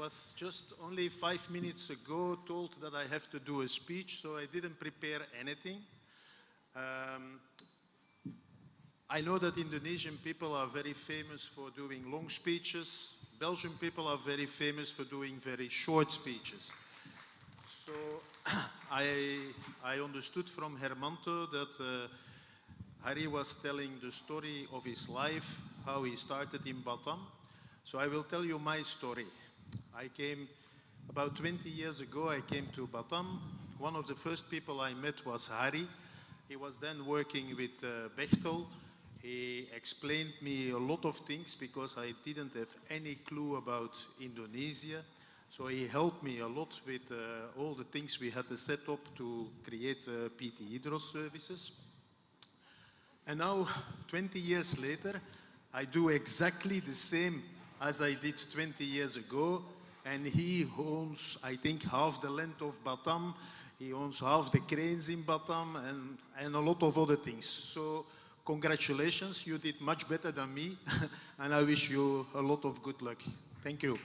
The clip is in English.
was just only 5 minutes ago told that I have to do a speech, so I didn't prepare anything. I know that Indonesian people are very famous for doing long speeches. Belgian people are very famous for doing very short speeches. So I understood from Hermanto that Harry was telling the story of his life, how he started in Batam. So I will tell you my story. I came about 20 years ago, I came to Batam. One of the first people I met was Harry. He was then working with Bechtel. He explained me a lot of things because I didn't have any clue about Indonesia. So he helped me a lot with all the things we had to set up to create PT Hydros services. And now, 20 years later, I do exactly the same as I did 20 years ago. And he owns, I think, half the length of Batam. He owns half the cranes in Batam and a lot of other things. So congratulations, you did much better than me. And I wish you a lot of good luck. Thank you.